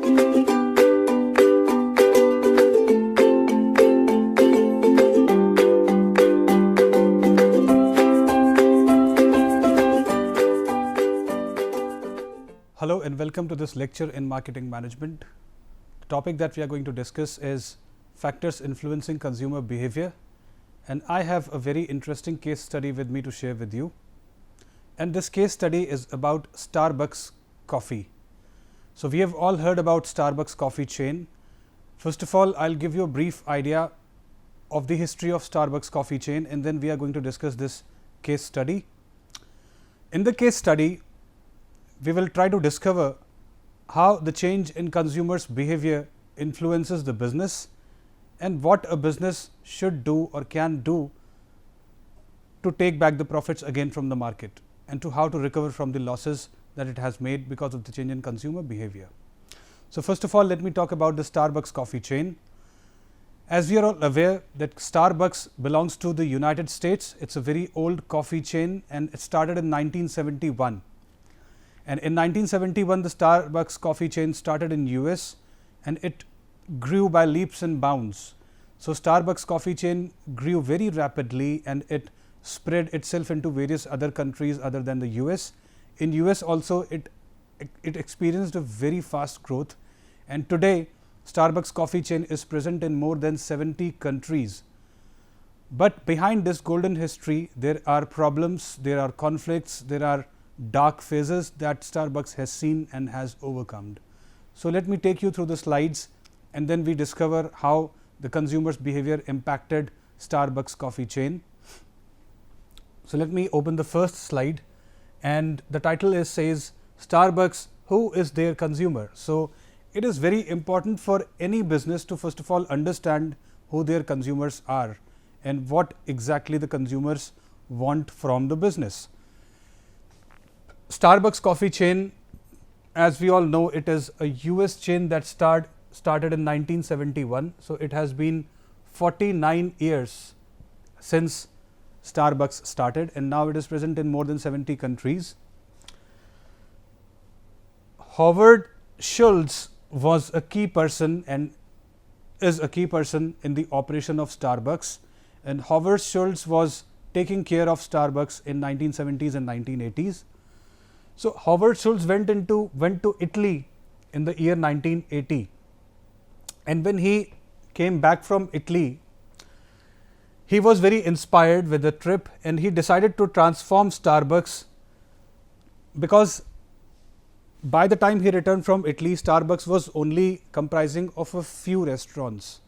Hello and welcome to this lecture in marketing management. The topic that we are going to discuss is factors influencing consumer behavior, and I have a very interesting case study with me to share with you. And this case study is about Starbucks coffee. So we have all heard about Starbucks coffee chain. First of all, I'll give you a brief idea of the history of Starbucks coffee chain, and then we are going to discuss this case study. In the case study, we will try to discover how the change in consumers' behavior influences the business and what a business should do or can do to take back the profits again from the market, and to how to recover from the losses that it has made because of the change in consumer behavior. So, first of all, let me talk about the Starbucks coffee chain. As we are all aware that Starbucks belongs to the United States, it is a very old coffee chain and it started in 1971. And in 1971, the Starbucks coffee chain started in US and it grew by leaps and bounds. So, Starbucks coffee chain grew very rapidly and it spread itself into various other countries other than the US. In US also, it experienced a very fast growth, and today Starbucks coffee chain is present in more than 70 countries. But behind this golden history, there are problems, there are conflicts, there are dark phases that Starbucks has seen and has overcome. So, let me take you through the slides and then we discover how the consumers' behavior impacted Starbucks coffee chain. So, let me open the first slide, and the title says Starbucks, who is their consumer? So, it is very important for any business to first of all understand who their consumers are and what exactly the consumers want from the business. Starbucks coffee chain, as we all know, it is a US chain that started in 1971. So, it has been 49 years since Starbucks started, and now it is present in more than 70 countries. Howard Schultz was a key person and is a key person in the operation of Starbucks, and Howard Schultz was taking care of Starbucks in 1970s and 1980s. So, Howard Schultz went to Italy in the year 1980, and when he came back from Italy, he was very inspired with the trip and he decided to transform Starbucks, because by the time he returned from Italy, Starbucks was only comprising of a few restaurants.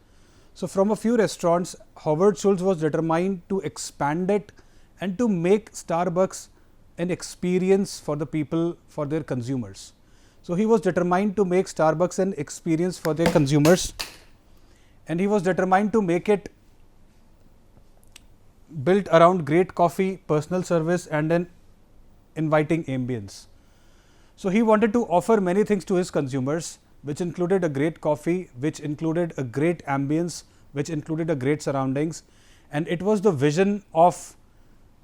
So, from a few restaurants, Howard Schultz was determined to expand it and to make Starbucks an experience for the people, for their consumers. So, he was determined to make Starbucks an experience for their consumers, and he was determined to make it built around great coffee, personal service and an inviting ambience. So, he wanted to offer many things to his consumers, which included a great coffee, which included a great ambience, which included a great surroundings, and it was the vision of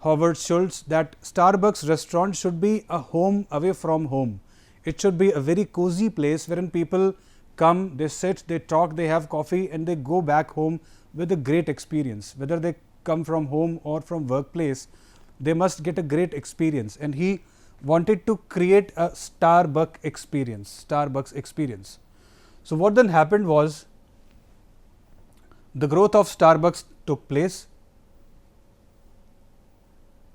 Howard Schultz that Starbucks restaurant should be a home away from home. It should be a very cozy place wherein people come, they sit, they talk, they have coffee and they go back home with a great experience. Whether they come from home or from workplace, they must get a great experience, and he wanted to create a Starbucks experience. So, what then happened was the growth of Starbucks took place,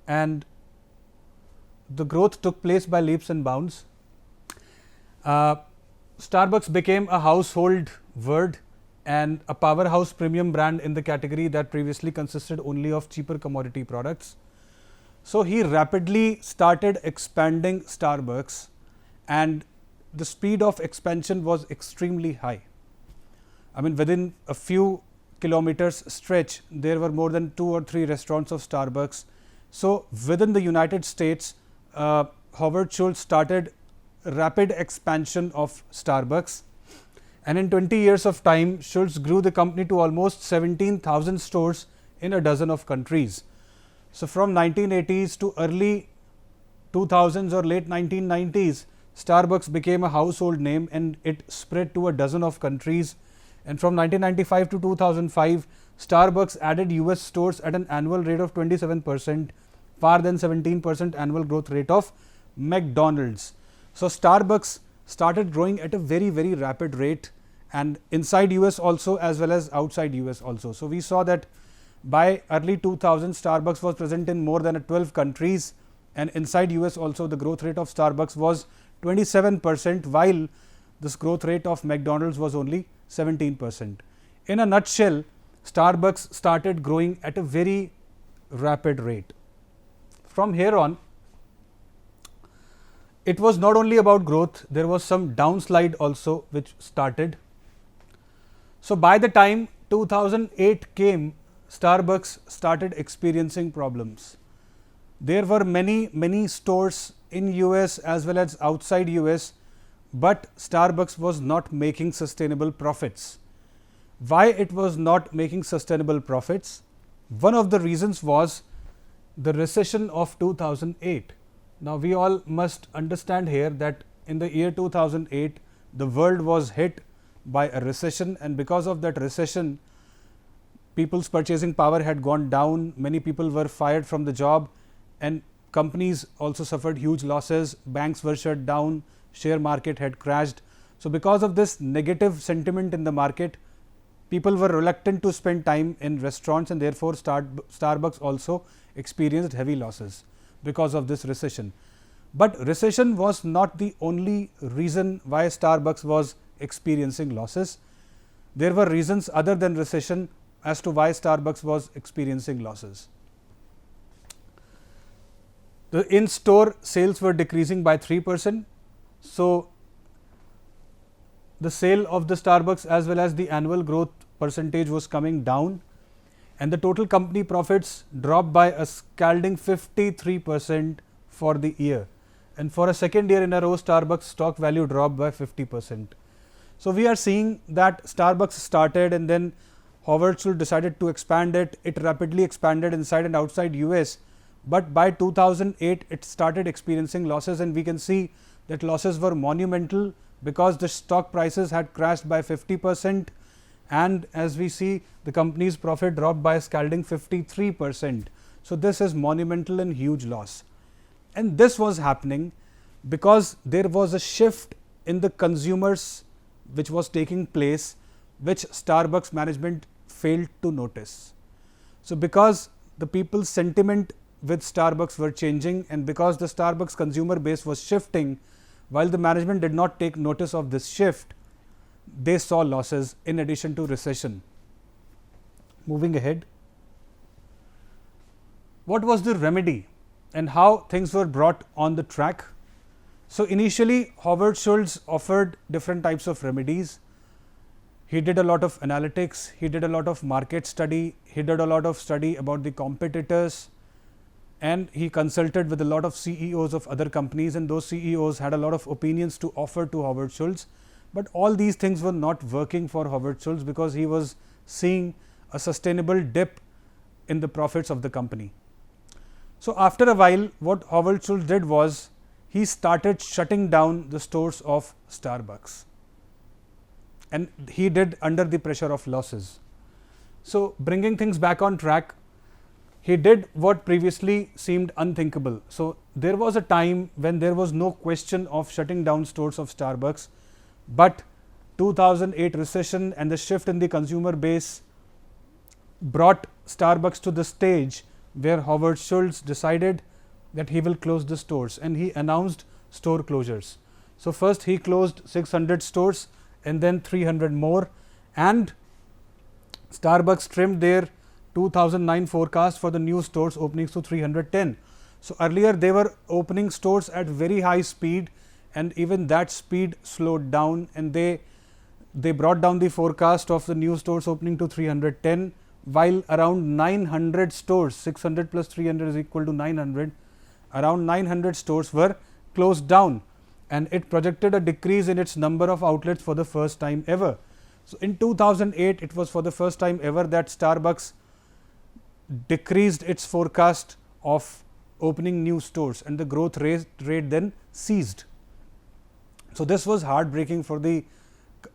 and the growth took place by leaps and bounds. Starbucks became a household word and a powerhouse premium brand in the category that previously consisted only of cheaper commodity products. So, he rapidly started expanding Starbucks, and the speed of expansion was extremely high. I mean, within a few kilometers stretch, there were more than 2 or 3 restaurants of Starbucks. So, within the United States, Howard Schultz started rapid expansion of Starbucks, and in 20 years of time, Schultz grew the company to almost 17,000 stores in a dozen of countries. So, from 1980s to early 2000s or late 1990s, Starbucks became a household name and it spread to a dozen of countries. And from 1995 to 2005, Starbucks added US stores at an annual rate of 27%, far than 17% annual growth rate of McDonald's. So Starbucks started growing at a very, very rapid rate, and inside US also as well as outside US also. So we saw that by early 2000, Starbucks was present in more than 12 countries, and inside US also the growth rate of Starbucks was 27%, while this growth rate of McDonald's was only 17%. In a nutshell, Starbucks started growing at a very rapid rate. From here on, it was not only about growth, there was some downslide also which started. So by the time 2008 came, Starbucks started experiencing problems. There were many stores in US as well as outside US, but Starbucks was not making sustainable profits. Why it was not making sustainable profits? One of the reasons was the recession of 2008. Now we all must understand here that in the year 2008, the world was hit by a recession, and because of that recession, people's purchasing power had gone down, many people were fired from the job, and companies also suffered huge losses, banks were shut down, share market had crashed. So because of this negative sentiment in the market, people were reluctant to spend time in restaurants, and therefore Starbucks also experienced heavy losses because of this recession. But recession was not the only reason why Starbucks was experiencing losses. There were reasons other than recession as to why Starbucks was experiencing losses. The in-store sales were decreasing by 3%. So the sale of the Starbucks as well as the annual growth percentage was coming down, and the total company profits dropped by a scalding 53% for the year. And for a second year in a row, Starbucks stock value dropped by 50%. So we are seeing that Starbucks started, and then Howard Schultz decided to expand it. It rapidly expanded inside and outside US, but by 2008 it started experiencing losses, and we can see that losses were monumental because the stock prices had crashed by 50%, and as we see, the company's profit dropped by a scalding 53%. So this is monumental and huge loss. And this was happening because there was a shift in the consumers which was taking place, which Starbucks management failed to notice. So because the people's sentiment with Starbucks were changing, and because the Starbucks consumer base was shifting, while the management did not take notice of this shift, they saw losses in addition to recession. Moving ahead, what was the remedy and how things were brought on the track? So initially, Howard Schultz offered different types of remedies. He did a lot of analytics, he did a lot of market study, he did a lot of study about the competitors, and he consulted with a lot of CEOs of other companies, and those CEOs had a lot of opinions to offer to Howard Schultz. But all these things were not working for Howard Schultz because he was seeing a sustainable dip in the profits of the company. So after a while, what Howard Schultz did was he started shutting down the stores of Starbucks, and he did under the pressure of losses. So bringing things back on track, he did what previously seemed unthinkable. So there was a time when there was no question of shutting down stores of Starbucks, but 2008 recession and the shift in the consumer base brought Starbucks to the stage where Howard Schultz decided that he will close the stores, and he announced store closures. So first he closed 600 stores and then 300 more, and Starbucks trimmed their 2009 forecast for the new stores openings to 310. So earlier they were opening stores at very high speed, and even that speed slowed down, and they brought down the forecast of the new stores opening to 310, while around 900 stores, 600 plus 300 is equal to 900, around 900 stores were closed down, and it projected a decrease in its number of outlets for the first time ever. So in 2008, it was for the first time ever that Starbucks decreased its forecast of opening new stores, and the growth rate then ceased. So, this was heartbreaking for the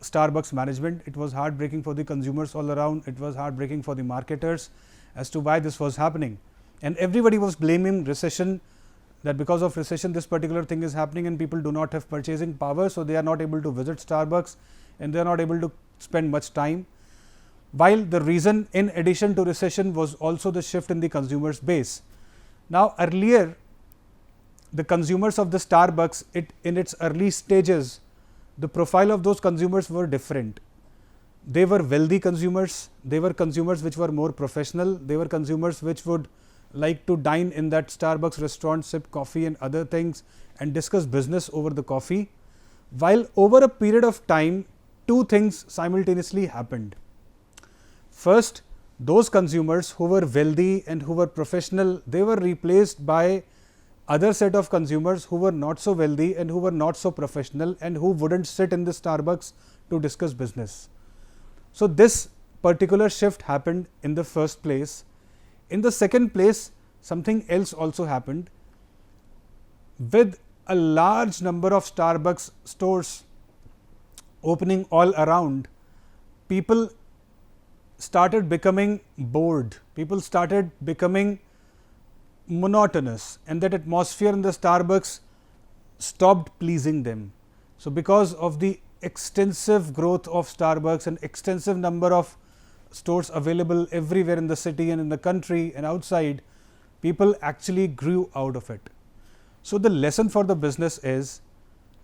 Starbucks management, it was heartbreaking for the consumers all around, it was heartbreaking for the marketers as to why this was happening. And everybody was blaming recession, that because of recession this particular thing is happening and people do not have purchasing power. So, they are not able to visit Starbucks and they are not able to spend much time. While the reason in addition to recession was also the shift in the consumers base. Now, earlier the consumers of the Starbucks, in its early stages, the profile of those consumers were different. They were wealthy consumers, they were consumers which were more professional, they were consumers which would like to dine in that Starbucks restaurant, sip coffee and other things and discuss business over the coffee. While over a period of time, two things simultaneously happened. First, those consumers who were wealthy and who were professional, they were replaced by other set of consumers who were not so wealthy and who were not so professional and who wouldn't sit in the Starbucks to discuss business. So, this particular shift happened in the first place. In the second place, something else also happened. With a large number of Starbucks stores opening all around, people started becoming bored, people started becoming monotonous, and that atmosphere in the Starbucks stopped pleasing them. So, because of the extensive growth of Starbucks and extensive number of stores available everywhere in the city and in the country and outside, people actually grew out of it. So, the lesson for the business is,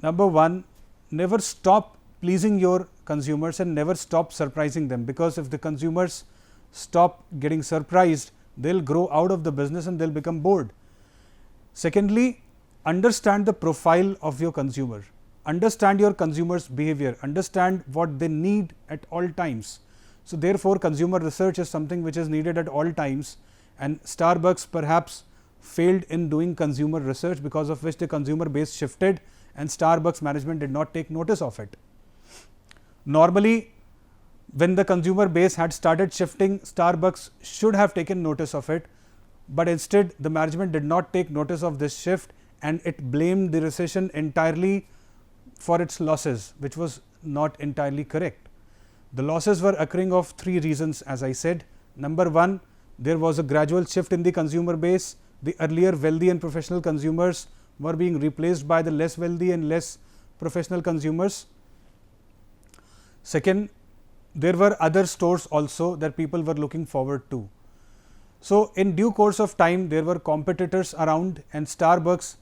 number one, never stop pleasing your consumers and never stop surprising them, because if the consumers stop getting surprised, they will grow out of the business and they will become bored. Secondly, understand the profile of your consumer, understand your consumers' behavior, understand what they need at all times. So, therefore, consumer research is something which is needed at all times, and Starbucks perhaps failed in doing consumer research, because of which the consumer base shifted and Starbucks management did not take notice of it. Normally, when the consumer base had started shifting, Starbucks should have taken notice of it, but instead the management did not take notice of this shift and it blamed the recession entirely for its losses, which was not entirely correct. The losses were occurring of three reasons, as I said. Number one, there was a gradual shift in the consumer base. The earlier wealthy and professional consumers were being replaced by the less wealthy and less professional consumers. Second, there were other stores also that people were looking forward to. So, in due course of time, there were competitors around and Starbucks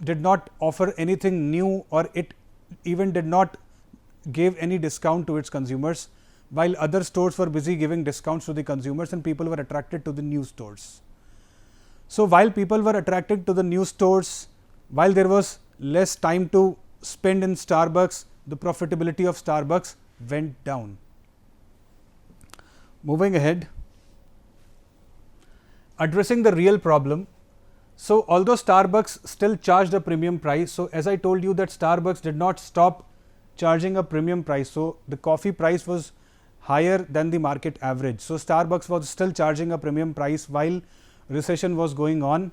did not offer anything new, or it even did not give any discount to its consumers, while other stores were busy giving discounts to the consumers and people were attracted to the new stores. So, while people were attracted to the new stores, while there was less time to spend in Starbucks, the profitability of Starbucks went down. Moving ahead, addressing the real problem. So, although Starbucks still charged a premium price, so as I told you that Starbucks did not stop charging a premium price. So, the coffee price was higher than the market average. So, Starbucks was still charging a premium price while recession was going on.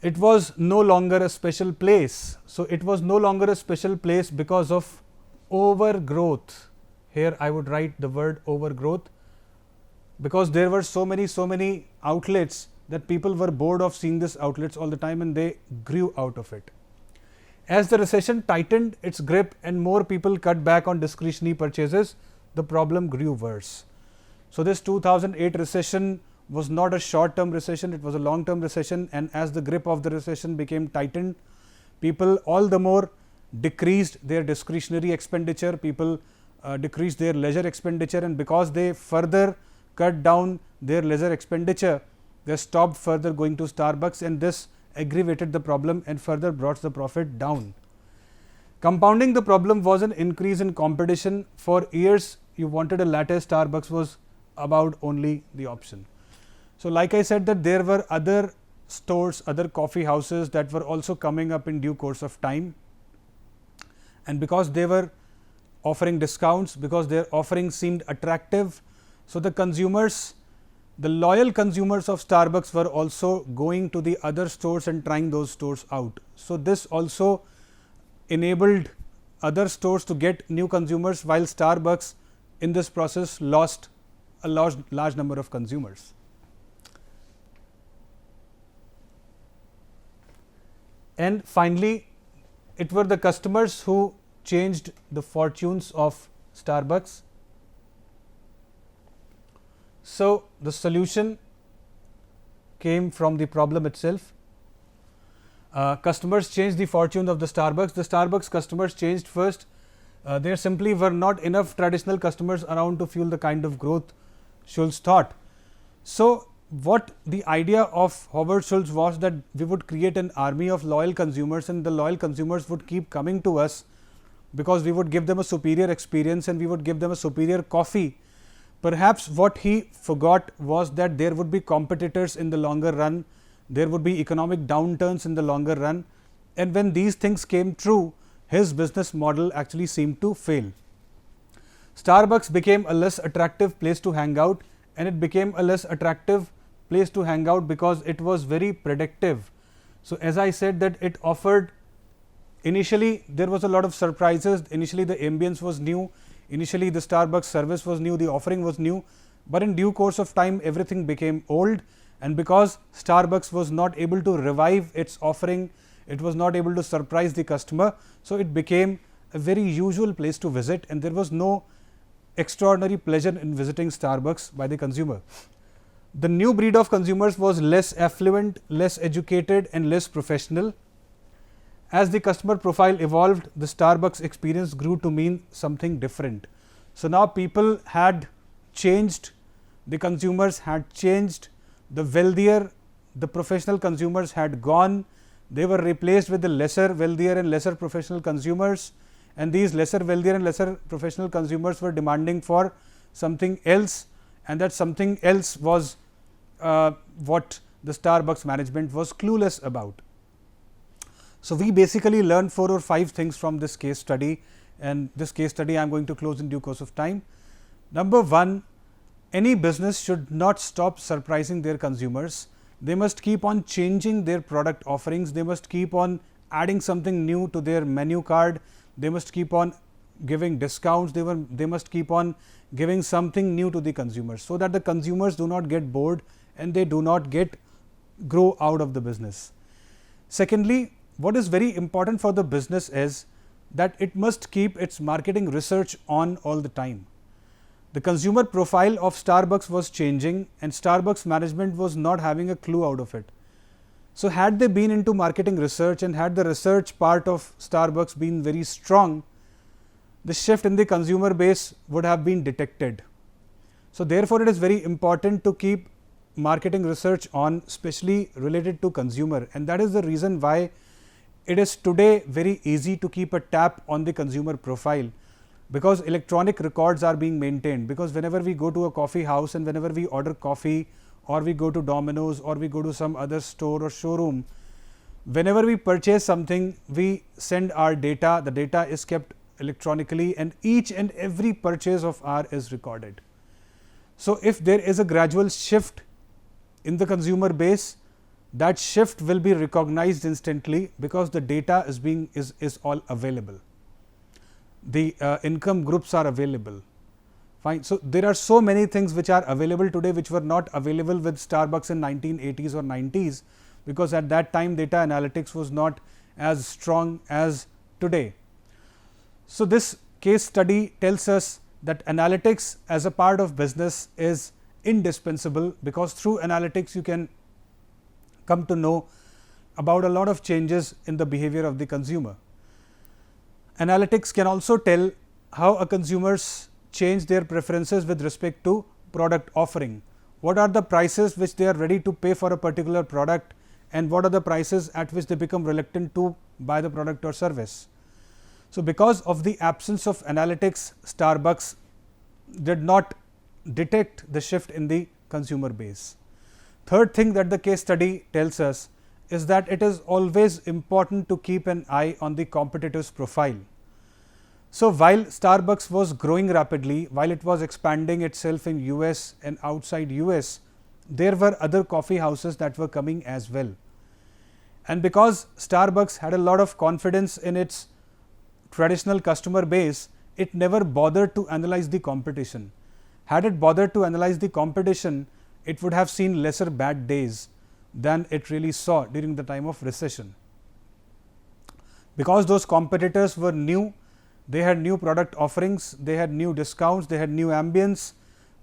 It was no longer a special place. So, it was no longer a special place because of overgrowth. Here I would write the word overgrowth, because there were so many outlets that people were bored of seeing these outlets all the time and they grew out of it. As the recession tightened its grip and more people cut back on discretionary purchases, the problem grew worse. So, this 2008 recession was not a short term recession, it was a long term recession, and as the grip of the recession became tightened, people all the more decreased their discretionary expenditure, people decreased their leisure expenditure, and because they further cut down their leisure expenditure, they stopped further going to Starbucks, and this aggravated the problem and further brought the profit down. Compounding the problem was an increase in competition. For years, you wanted a latte, Starbucks was about only the option. So, like I said that there were other stores, other coffee houses that were also coming up in due course of time, and because they were offering discounts, because their offering seemed attractive, so the consumers, the loyal consumers of Starbucks were also going to the other stores and trying those stores out. So, this also enabled other stores to get new consumers, while Starbucks in this process lost a large number of consumers. And finally, it were the customers who changed the fortunes of Starbucks. So, the solution came from the problem itself. Customers changed the fortune of the Starbucks. The Starbucks customers changed first. There simply were not enough traditional customers around to fuel the kind of growth Schultz thought. So, what the idea of Howard Schultz was that we would create an army of loyal consumers, and the loyal consumers would keep coming to us because we would give them a superior experience and we would give them a superior coffee. Perhaps what he forgot was that there would be competitors in the longer run, there would be economic downturns in the longer run, and when these things came true, his business model actually seemed to fail. Starbucks became a less attractive place to hang out, and it became a less attractive place to hang out because it was very predictive. So, as I said that it offered, initially there was a lot of surprises, initially the ambience was new, initially the Starbucks service was new, the offering was new, but in due course of time everything became old, and because Starbucks was not able to revive its offering, it was not able to surprise the customer. So, it became a very usual place to visit, and there was no extraordinary pleasure in visiting Starbucks by the consumer. The new breed of consumers was less affluent, less educated and less professional. As the customer profile evolved, the Starbucks experience grew to mean something different. So, now people had changed, the consumers had changed, the wealthier, the professional consumers had gone, they were replaced with the lesser wealthier and lesser professional consumers, and these lesser wealthier and lesser professional consumers were demanding for something else, and that something else was what the Starbucks management was clueless about. So, we basically learned 4 or 5 things from this case study, and this case study I am going to close in due course of time. Number 1, any business should not stop surprising their consumers. They must keep on changing their product offerings, they must keep on adding something new to their menu card, they must keep on giving discounts, they must keep on giving something new to the consumers, so that the consumers do not get bored and they do not grow out of the business. Secondly, what is very important for the business is that it must keep its marketing research on all the time. The consumer profile of Starbucks was changing, and Starbucks management was not having a clue out of it. So, had they been into marketing research and had the research part of Starbucks been very strong, the shift in the consumer base would have been detected. So, therefore, it is very important to keep marketing research on, especially related to consumer, and that is the reason why it is today very easy to keep a tap on the consumer profile, because electronic records are being maintained. Because whenever we go to a coffee house and whenever we order coffee, or we go to Domino's, or we go to some other store or showroom, whenever we purchase something, we send our data, the data is kept electronically, and each and every purchase of ours is recorded. So, if there is a gradual shift in the consumer base, that shift will be recognized instantly, because the data is all available, the income groups are available. Fine. So, there are so many things which are available today which were not available with Starbucks in 1980s or 90s, because at that time data analytics was not as strong as today. So, this case study tells us that analytics as a part of business is indispensable, because through analytics you can come to know about a lot of changes in the behavior of the consumer. Analytics can also tell how a consumers change their preferences with respect to product offering. What are the prices which they are ready to pay for a particular product, and what are the prices at which they become reluctant to buy the product or service. So, because of the absence of analytics, Starbucks did not detect the shift in the consumer base. Third thing that the case study tells us is that it is always important to keep an eye on the competitor's profile. So, while Starbucks was growing rapidly, while it was expanding itself in US and outside US, there were other coffee houses that were coming as well. And because Starbucks had a lot of confidence in its traditional customer base, it never bothered to analyze the competition. Had it bothered to analyze the competition, it would have seen lesser bad days than it really saw during the time of recession. Because those competitors were new, they had new product offerings, they had new discounts, they had new ambience,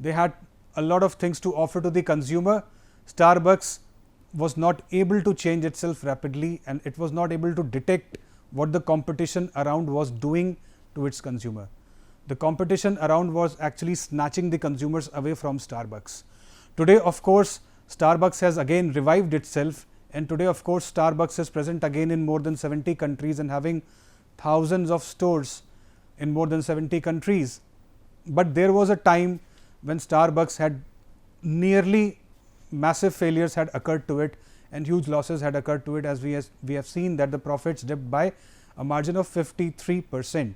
they had a lot of things to offer to the consumer. Starbucks was not able to change itself rapidly, and it was not able to detect what the competition around was doing to its consumer. The competition around was actually snatching the consumers away from Starbucks. Today, of course, Starbucks has again revived itself, and today, of course, Starbucks is present again in more than 70 countries and having thousands of stores in more than 70 countries. But there was a time when Starbucks had nearly massive failures had occurred to it and huge losses had occurred to it, as we have seen that the profits dipped by a margin of 53%.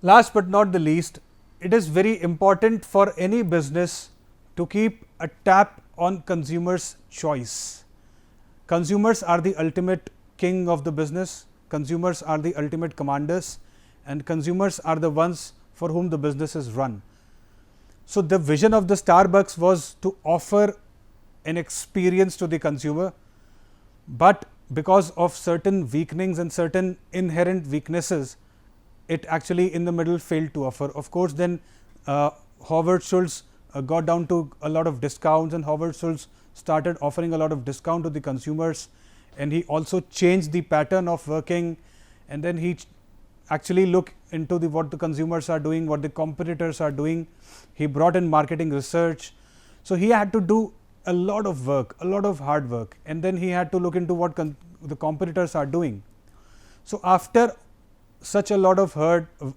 Last but not the least, it is very important for any business to keep a tap on consumers' choice. Consumers are the ultimate king of the business, consumers are the ultimate commanders, and consumers are the ones for whom the business is run. So, the vision of the Starbucks was to offer an experience to the consumer, but because of certain weakenings and certain inherent weaknesses, it actually in the middle failed to offer. Of course, then Howard Schultz got down to a lot of discounts, and Howard Schultz started offering a lot of discount to the consumers, and he also changed the pattern of working, and then he actually looked into what the consumers are doing, what the competitors are doing. He brought in marketing research. So, he had to do a lot of work, a lot of hard work, and then he had to look into what the competitors are doing. So, after such a lot of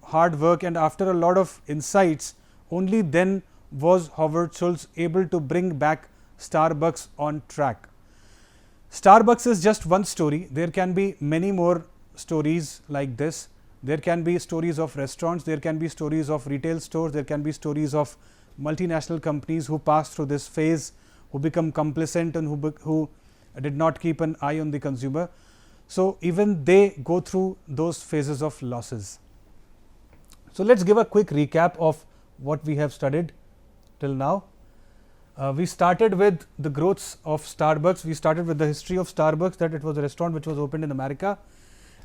hard work and after a lot of insights, only then was Howard Schultz able to bring back Starbucks on track. Starbucks is just one story. There can be many more stories like this. There can be stories of restaurants, there can be stories of retail stores, there can be stories of multinational companies who passed through this phase, who become complacent and who did not keep an eye on the consumer. So, even they go through those phases of losses. So, let us give a quick recap of what we have studied till now. We started with the growths of Starbucks. We started with the history of Starbucks, that it was a restaurant which was opened in America,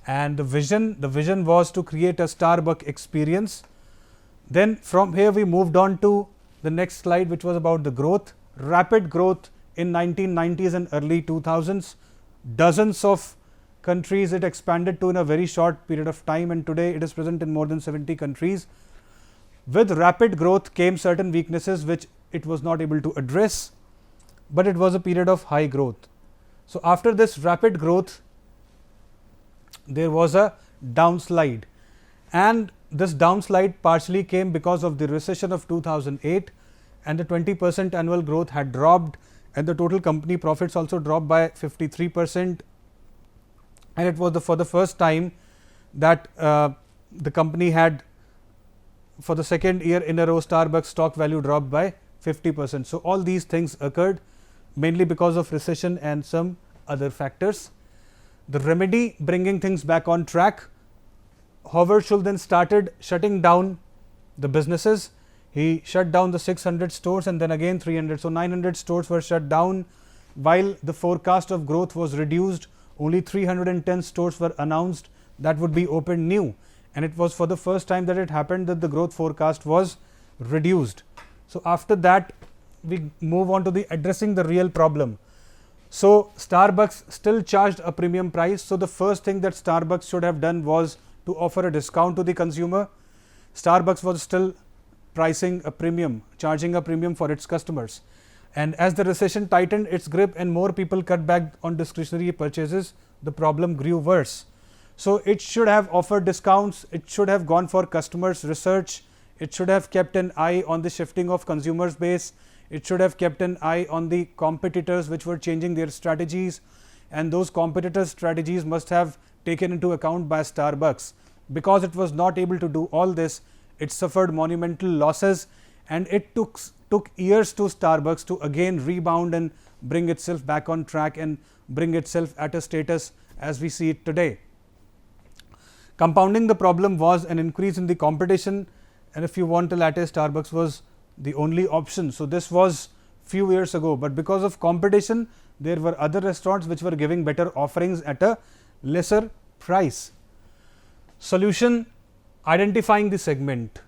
and the vision was to create a Starbucks experience. Then from here we moved on to the next slide, which was about the growth, rapid growth in 1990s and early 2000s. Dozens of countries it expanded to in a very short period of time, and today it is present in more than 70 countries. With rapid growth came certain weaknesses which it was not able to address, but it was a period of high growth. So, after this rapid growth, there was a downslide, and this downslide partially came because of the recession of 2008, and the 20% annual growth had dropped, and the total company profits also dropped by 53%, and it was for the first time that the company had, for the second year in a row, Starbucks stock value dropped by 50%. So, all these things occurred mainly because of recession and some other factors. The remedy, bringing things back on track, Howard Schultz then started shutting down the businesses. He shut down the 600 stores and then again 300. So, 900 stores were shut down, while the forecast of growth was reduced. Only 310 stores were announced that would be opened new, and it was for the first time that it happened that the growth forecast was reduced. So, after that we move on to the addressing the real problem. So, Starbucks still charged a premium price. So, the first thing that Starbucks should have done was to offer a discount to the consumer. Starbucks was still pricing a premium, charging a premium for its customers, and as the recession tightened its grip and more people cut back on discretionary purchases, the problem grew worse. So, it should have offered discounts, it should have gone for customers research, it should have kept an eye on the shifting of consumers base, it should have kept an eye on the competitors which were changing their strategies, and those competitors' strategies must have taken into account by Starbucks. Because it was not able to do all this, it suffered monumental losses, and it took years to Starbucks to again rebound and bring itself back on track and bring itself at a status as we see it today. Compounding the problem was an increase in the competition, and if you want a latte, Starbucks was the only option. So, this was few years ago, but because of competition, there were other restaurants which were giving better offerings at a lesser price. Solution: identifying the segment.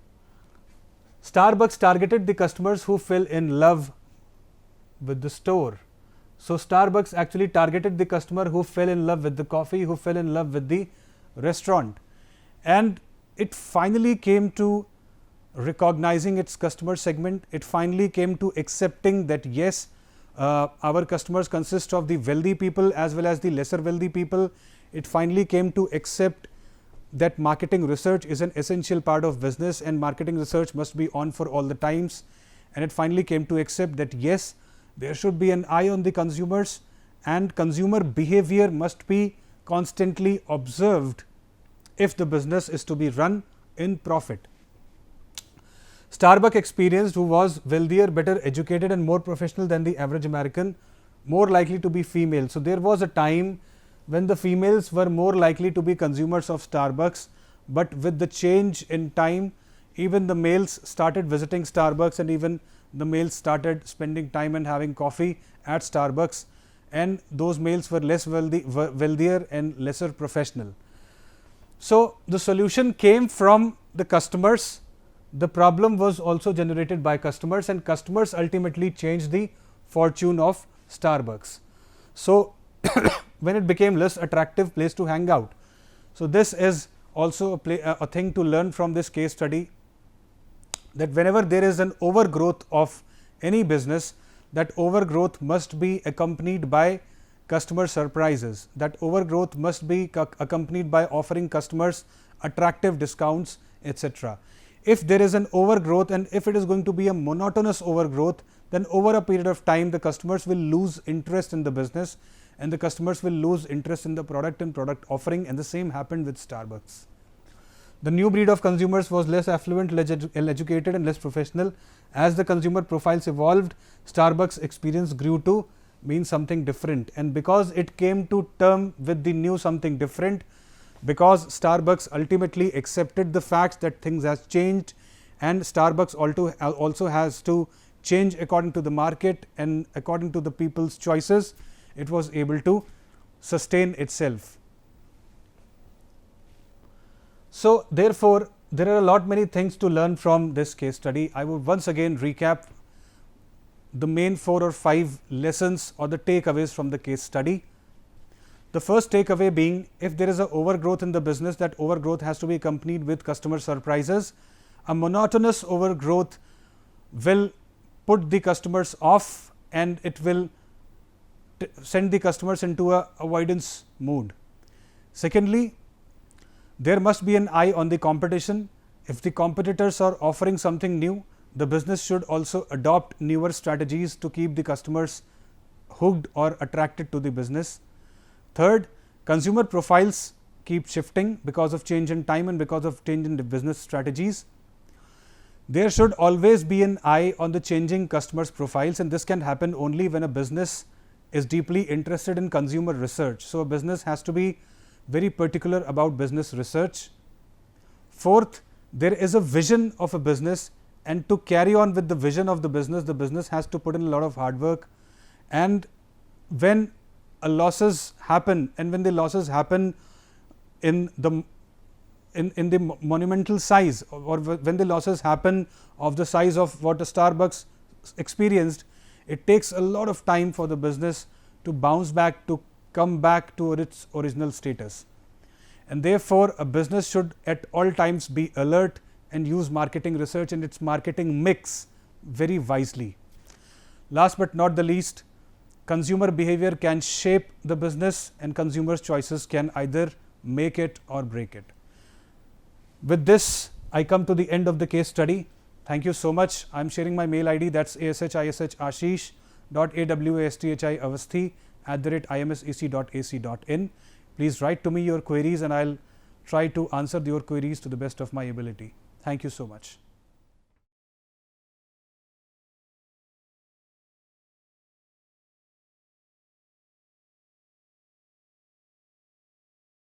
Starbucks targeted the customers who fell in love with the store. So, Starbucks actually targeted the customer who fell in love with the coffee, who fell in love with the restaurant, and it finally came to recognizing its customer segment. It finally came to accepting that yes, our customers consist of the wealthy people as well as the lesser wealthy people. It finally came to accept that marketing research is an essential part of business and marketing research must be on for all the times, and it finally came to accept that yes, there should be an eye on the consumers and consumer behavior must be constantly observed if the business is to be run in profit. Starbucks experienced who was wealthier, better educated and more professional than the average American, more likely to be female. So, there was a time when the females were more likely to be consumers of Starbucks, but with the change in time, even the males started visiting Starbucks and even the males started spending time and having coffee at Starbucks, and those males were less wealthier and lesser professional. So, the solution came from the customers. The problem was also generated by customers, and customers ultimately changed the fortune of Starbucks. So, when it became less attractive place to hang out. So, this is also a thing to learn from this case study, that whenever there is an overgrowth of any business, that overgrowth must be accompanied by customer surprises. That overgrowth must be accompanied by offering customers attractive discounts, etc. If there is an overgrowth and if it is going to be a monotonous overgrowth, then over a period of time the customers will lose interest in the business and the customers will lose interest in the product and product offering, and the same happened with Starbucks. The new breed of consumers was less affluent, less educated and less professional. As the consumer profiles evolved, Starbucks experience grew to mean something different, and because it came to term with the new something different, because Starbucks ultimately accepted the fact that things has changed and Starbucks also has to change according to the market and according to the people's choices, it was able to sustain itself. So, therefore, there are a lot many things to learn from this case study. I would once again recap the main 4 or 5 lessons or the takeaways from the case study. The first takeaway being, if there is an overgrowth in the business, that overgrowth has to be accompanied with customer surprises. A monotonous overgrowth will put the customers off and it will send the customers into a avoidance mood. Secondly, there must be an eye on the competition. If the competitors are offering something new, the business should also adopt newer strategies to keep the customers hooked or attracted to the business. Third, consumer profiles keep shifting because of change in time and because of change in the business strategies. There should always be an eye on the changing customers' profiles, and this can happen only when a business is deeply interested in consumer research. So, a business has to be very particular about business research. Fourth, there is a vision of a business, and to carry on with the vision of the business has to put in a lot of hard work. And when losses happen, and when the losses happen in the monumental size, or when the losses happen of the size of what a Starbucks experienced, it takes a lot of time for the business to bounce back, to come back to its original status. And therefore, a business should at all times be alert and use marketing research and its marketing mix very wisely. Last but not the least, consumer behavior can shape the business and consumers' choices can either make it or break it. With this, I come to the end of the case study. Thank you so much. I am sharing my mail ID, that's ashishashish.awasthi@imsec.ac.in. Please write to me your queries and I will try to answer your queries to the best of my ability. Thank you so much.